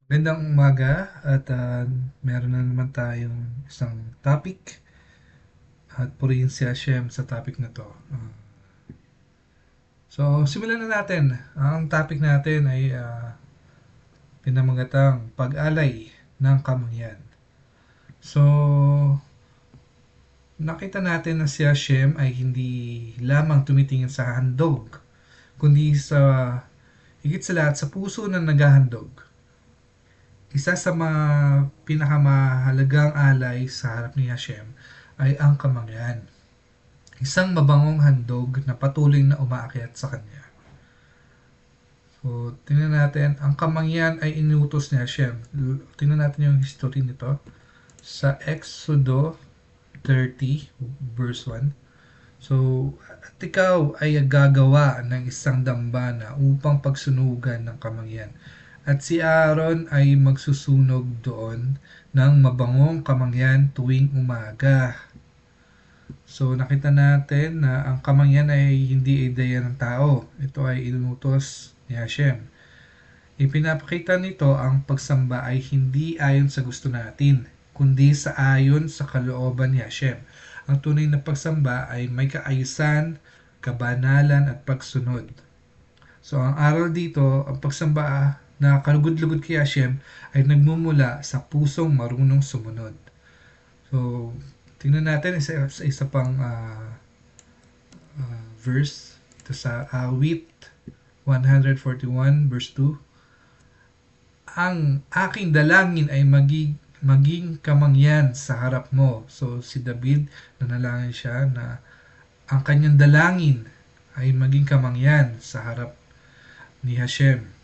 Magandang umaga at meron na naman tayong isang topic at purihin si Hashem sa topic na to. So, simulan na natin. Ang topic natin ay pinamagatang pag-alay ng kamangyan. So, nakita natin na si Hashem ay hindi lamang tumitingin sa handog, kundi sa higit sa lahat sa puso ng naghahandog. Isa sa mga pinakamahalagang alay sa harap ni Hashem ay ang kamangyan. Isang mabangong handog na patuloy na umaakyat sa kanya. So, tingnan natin, ang kamangyan ay inutos ni Hashem. Tingnan natin yung history nito sa Exodo 30 verse 1. So, at ikaw ay gagawa ng isang dambana upang pagsunugan ng kamangyan. At si Aaron ay magsusunog doon ng mabangong kamangyan tuwing umaga. So, nakita natin na ang kamangyan ay hindi ideya ng tao. Ito ay inutos ni Hashem. Ipinapakita nito ang pagsamba ay hindi ayon sa gusto natin, kundi sa ayon sa kalooban ni Hashem. Ang tunay na pagsamba ay may kaayusan, kabanalan at pagsunod. So, ang aral dito, ang pagsamba na kalugod-lugod kay Hashem ay nagmumula sa pusong marunong sumunod. So, tingnan natin sa isa pang verse. Ito sa Awit 141 verse 2. Ang aking dalangin ay maging kamangyan sa harap mo. So, si David, nanalangin siya na ang kanyang dalangin ay maging kamangyan sa harap ni Hashem.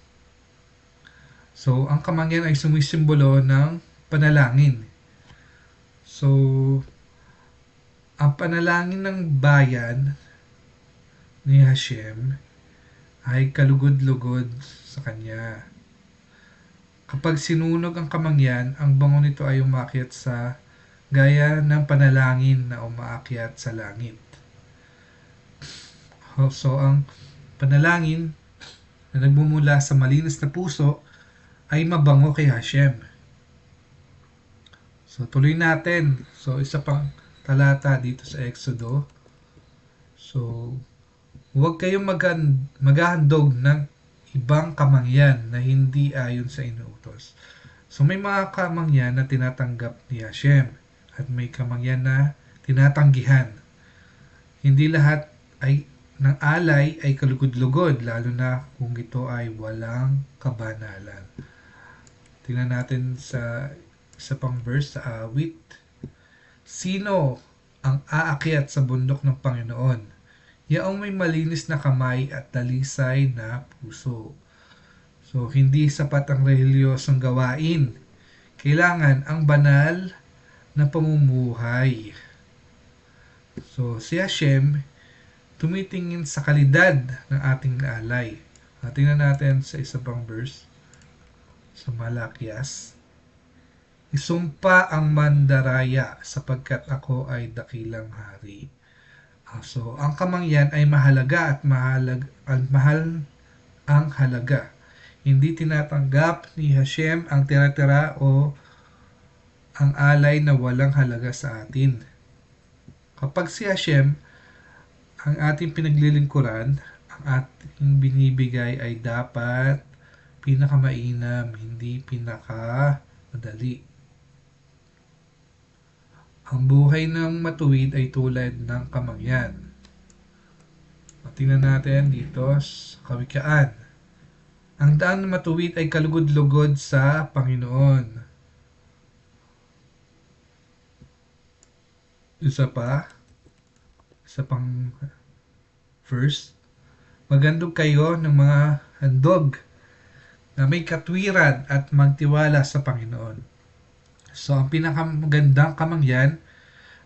So, ang kamangyan ay sumisimbolo ng panalangin. So, ang panalangin ng bayan ni Hashem ay kalugod-lugod sa kanya. Kapag sinunog ang kamangyan, ang bango nito ay umakyat sa gaya ng panalangin na umaakyat sa langit. So, ang panalangin na nagmumula sa malinis na puso ay mabango kay Hashem. So, tuloy natin. So, isa pang talata dito sa Exodo. So, huwag kayong maghahandog ng ibang kamangyan na hindi ayon sa inuutos. So, may mga kamangyan na tinatanggap ni Hashem at may kamangyan na tinatanggihan. Hindi lahat ay ng alay ay kalugod-lugod, lalo na kung ito ay walang kabanalan. Tingnan natin sa isa pang verse sa Awit. Sino ang aakyat sa bundok ng Panginoon? Yaong may malinis na kamay at dalisay na puso. So, hindi sapat ang relihiyosong gawain. Kailangan ang banal na pamumuhay. So, si Hashem tumitingin sa kalidad ng ating alay. Tingnan natin sa isa pang verse sa Malakias. Isumpa ang mandaraya sapagkat ako ay dakilang hari. So, ang kamangyan ay mahalaga at mahal ang halaga. Hindi tinatanggap ni Hashem ang tira-tira o ang alay na walang halaga sa atin. Kapag si Hashem ang ating pinaglilingkuran, ang ating binibigay ay dapat pinakamainam, hindi pinakamadali. Ang buhay ng matuwid ay tulad ng kamangyan. Tingnan natin dito sa Kawikaan. Ang daan ng matuwid ay kalugod-lugod sa Panginoon. Isa pang verse. Magandog kayo ng mga handog na may katwiran at magtiwala sa Panginoon. So, ang pinakamagandang kamangyan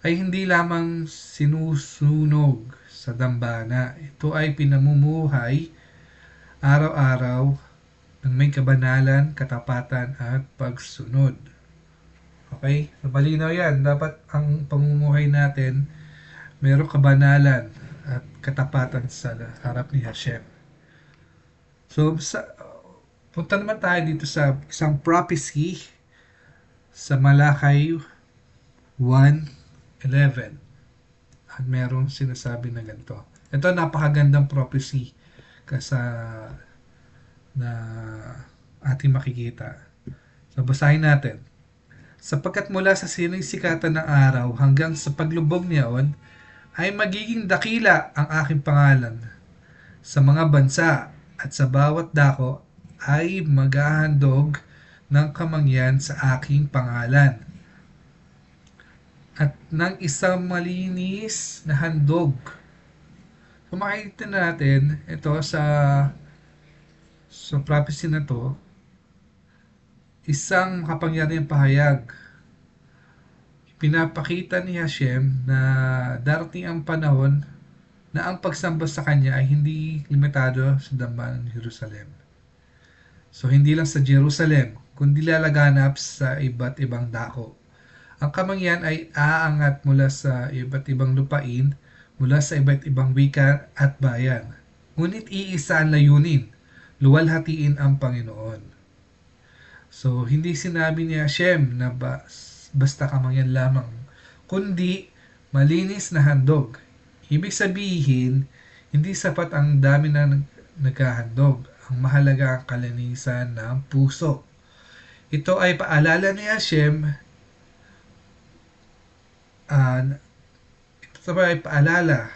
ay hindi lamang sinusunog sa dambana. Ito ay pinamumuhay araw-araw ng may kabanalan, katapatan at pagsunod. Okay? So, malinaw yan. Dapat ang pamumuhay natin mayroong kabanalan at katapatan sa harap ni Hashem. So, Punta naman tayo dito sa isang prophecy sa Malakay 1:11. At merong sinasabi na ganito. Ito napakagandang prophecy kasa na ating makikita. So basahin natin. Sapagkat mula sa sinisikatan ng araw hanggang sa paglubog niyaon, ay magiging dakila ang aking pangalan sa mga bansa at sa bawat dako ay maghahandog ng kamangyan sa aking pangalan at ng isang malinis na handog. So makikita natin ito sa prophecy na to, isang makapangyarihang pahayag. Pinapakita ni Hashem na darating ang panahon na ang pagsamba sa Kanya ay hindi limitado sa dambaan ng Jerusalem. So hindi lang sa Jerusalem, kundi lalaganap sa iba't ibang dako. Ang kamangyan ay aangat mula sa iba't ibang lupain, mula sa iba't ibang wika at bayan. Ngunit iisa ang layunin, luwalhatiin ang Panginoon. So hindi sinabi ni Hashem na basta kamangyan lamang, kundi malinis na handog. Ibig sabihin, hindi sapat ang dami na naghahandog. Ang mahalaga ang kalinisan ng puso. Ito ay paalala ni Hashem. Ito ay paalala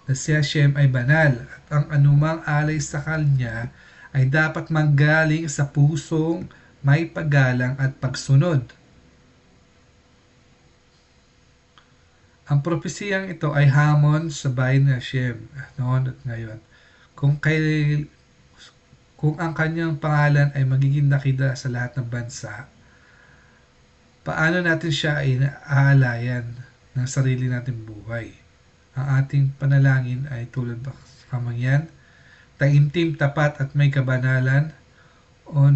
na si Hashem ay banal at ang anumang alay sa Kanya ay dapat manggaling sa pusong may paggalang at pagsunod. Ang propesiyang ito ay hamon sa bayan ni Hashem noon at ngayon. Kung ang kanyang pangalan ay magiging nakita sa lahat ng bansa, paano natin siya ay aalayan ng sarili nating buhay? Ang ating panalangin ay tulad ng kamangyan, taimtim, tapat at may kabanalan o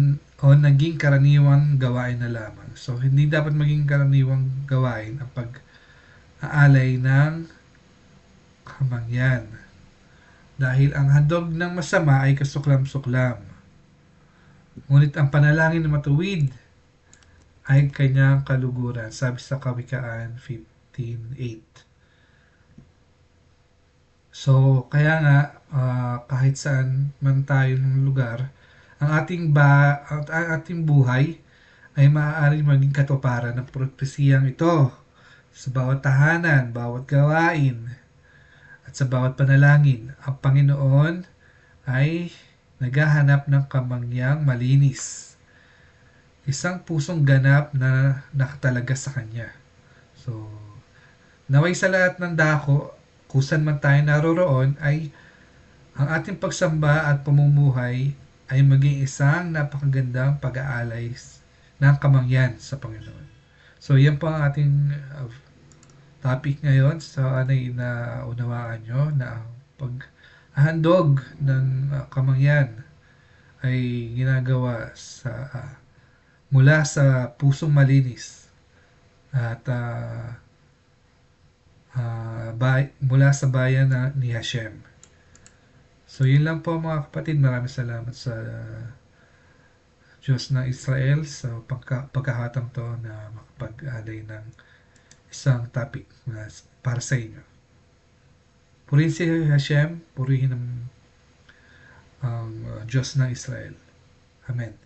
naging karaniwang gawain na lamang. So, hindi dapat maging karaniwang gawain ang pag-aalay ng kamangyan. Dahil ang handog ng masama ay kasuklam-suklam. Ngunit ang panalangin na matuwid ay kanyang kaluguran. Sabi sa Kawikaan 15:8. So, kaya nga, kahit saan man tayo ng lugar, ang ating buhay ay maaaring maging katuparan ng propesiyang ito sa bawat tahanan, bawat gawain, at sa bawat panalangin. Ang Panginoon ay naghahanap ng kamangyang malinis. Isang pusong ganap na nakatalaga sa Kanya. So, naway sa lahat ng dako, kusan man tayo naroroon, ay ang ating pagsamba at pamumuhay ay maging isang napakagandang pag-aalay ng kamangyan sa Panginoon. So, yan po ang ating topic ngayon. So, anay na unawaan nyo na ang paghandog ng kamangyan ay ginagawa mula sa pusong malinis at mula sa bayan ni Hashem. So, yun lang po mga kapatid. Maraming salamat sa Diyos ng Israel sa pagkakataon to na makapag-alay ng isang topic para sa inyo. Purihin si Hashem, purihin ang Diyos ng Israel. Amen.